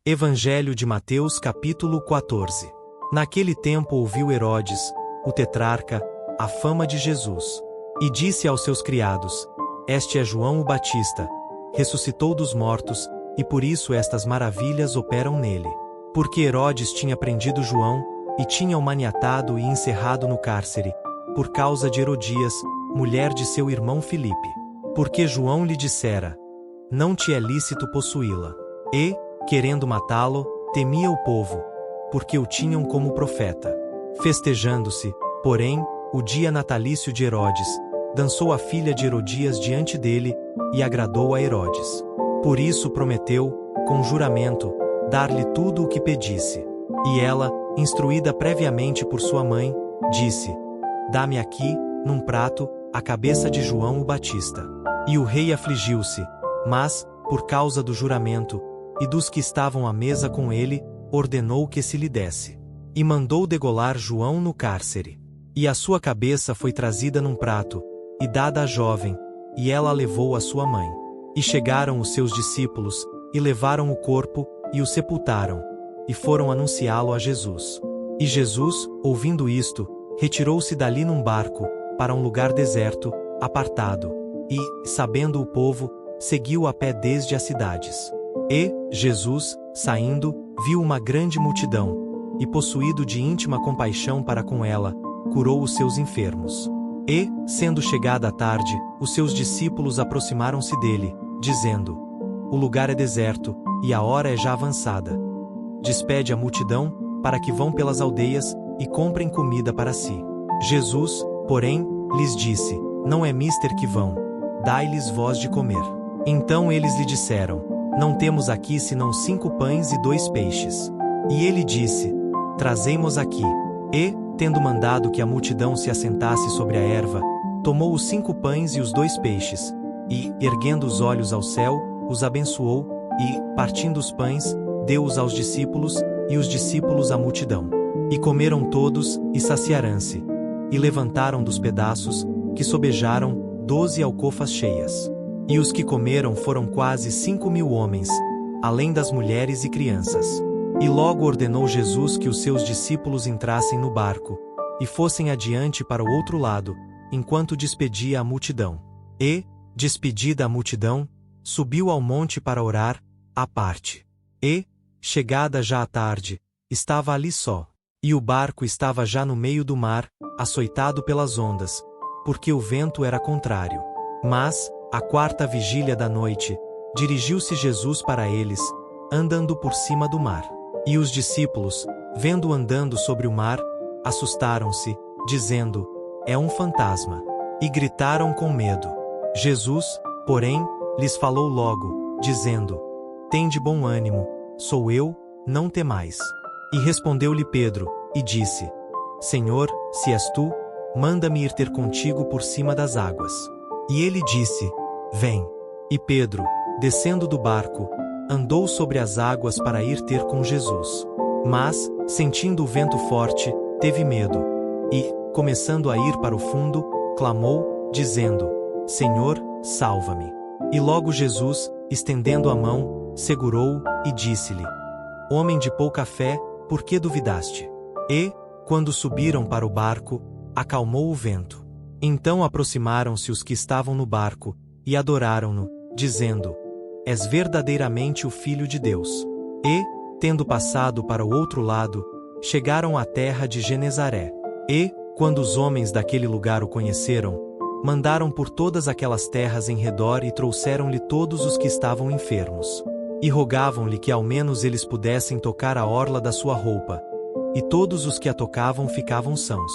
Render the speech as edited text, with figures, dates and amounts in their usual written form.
Evangelho de Mateus capítulo 14. Naquele tempo ouviu Herodes, o tetrarca, a fama de Jesus. E disse aos seus criados: Este é João o Batista. Ressuscitou dos mortos, e por isso estas maravilhas operam nele. Porque Herodes tinha prendido João, e tinha-o maniatado e encerrado no cárcere, por causa de Herodias, mulher de seu irmão Filipe. Porque João lhe dissera: Não te é lícito possuí-la. E, querendo matá-lo, temia o povo, porque o tinham como profeta. Festejando-se, porém, o dia natalício de Herodes, dançou a filha de Herodias diante dele, e agradou a Herodes. Por isso prometeu, com juramento, dar-lhe tudo o que pedisse. E ela, instruída previamente por sua mãe, disse: Dá-me aqui, num prato, a cabeça de João o Batista. E o rei afligiu-se, mas, por causa do juramento, e dos que estavam à mesa com ele, ordenou que se lhe desse. E mandou degolar João no cárcere. E a sua cabeça foi trazida num prato, e dada à jovem, e ela a levou à sua mãe. E chegaram os seus discípulos, e levaram o corpo, e o sepultaram, e foram anunciá-lo a Jesus. E Jesus, ouvindo isto, retirou-se dali num barco, para um lugar deserto, apartado, e, sabendo o povo, seguiu a pé desde as cidades. E, Jesus, saindo, viu uma grande multidão, e possuído de íntima compaixão para com ela, curou os seus enfermos. E, sendo chegada a tarde, os seus discípulos aproximaram-se dele, dizendo: O lugar é deserto, e a hora é já avançada. Despede a multidão, para que vão pelas aldeias, e comprem comida para si. Jesus, porém, lhes disse: Não é mister que vão, dai-lhes vós de comer. Então eles lhe disseram: Não temos aqui senão 5 pães e 2 peixes. E ele disse: Trazei-mos aqui. E, tendo mandado que a multidão se assentasse sobre a erva, tomou os 5 pães e os 2 peixes, e, erguendo os olhos ao céu, os abençoou, e, partindo os pães, deu-os aos discípulos, e os discípulos à multidão. E comeram todos, e saciaram-se. E levantaram dos pedaços, que sobejaram, 12 alcofas cheias. E os que comeram foram quase 5.000 homens, além das mulheres e crianças. E logo ordenou Jesus que os seus discípulos entrassem no barco, e fossem adiante para o outro lado, enquanto despedia a multidão. E, despedida a multidão, subiu ao monte para orar, à parte. E, chegada já a tarde, estava ali só. E o barco estava já no meio do mar, açoitado pelas ondas, porque o vento era contrário. Mas, à 4ª vigília da noite, dirigiu-se Jesus para eles, andando por cima do mar. E os discípulos, vendo-o andando sobre o mar, assustaram-se, dizendo: É um fantasma. E gritaram com medo. Jesus, porém, lhes falou logo, dizendo: Tende bom ânimo, sou eu, não temais. E respondeu-lhe Pedro, e disse: Senhor, se és tu, manda-me ir ter contigo por cima das águas. E ele disse: Vem. E Pedro, descendo do barco, andou sobre as águas para ir ter com Jesus. Mas, sentindo o vento forte, teve medo. E, começando a ir para o fundo, clamou, dizendo: Senhor, salva-me. E logo Jesus, estendendo a mão, segurou-o, e disse-lhe: Homem de pouca fé, por que duvidaste? E, quando subiram para o barco, acalmou o vento. Então aproximaram-se os que estavam no barco, e adoraram-no, dizendo: És verdadeiramente o Filho de Deus. E, tendo passado para o outro lado, chegaram à terra de Genezaré. E, quando os homens daquele lugar o conheceram, mandaram por todas aquelas terras em redor e trouxeram-lhe todos os que estavam enfermos. E rogavam-lhe que ao menos eles pudessem tocar a orla da sua roupa. E todos os que a tocavam ficavam sãos.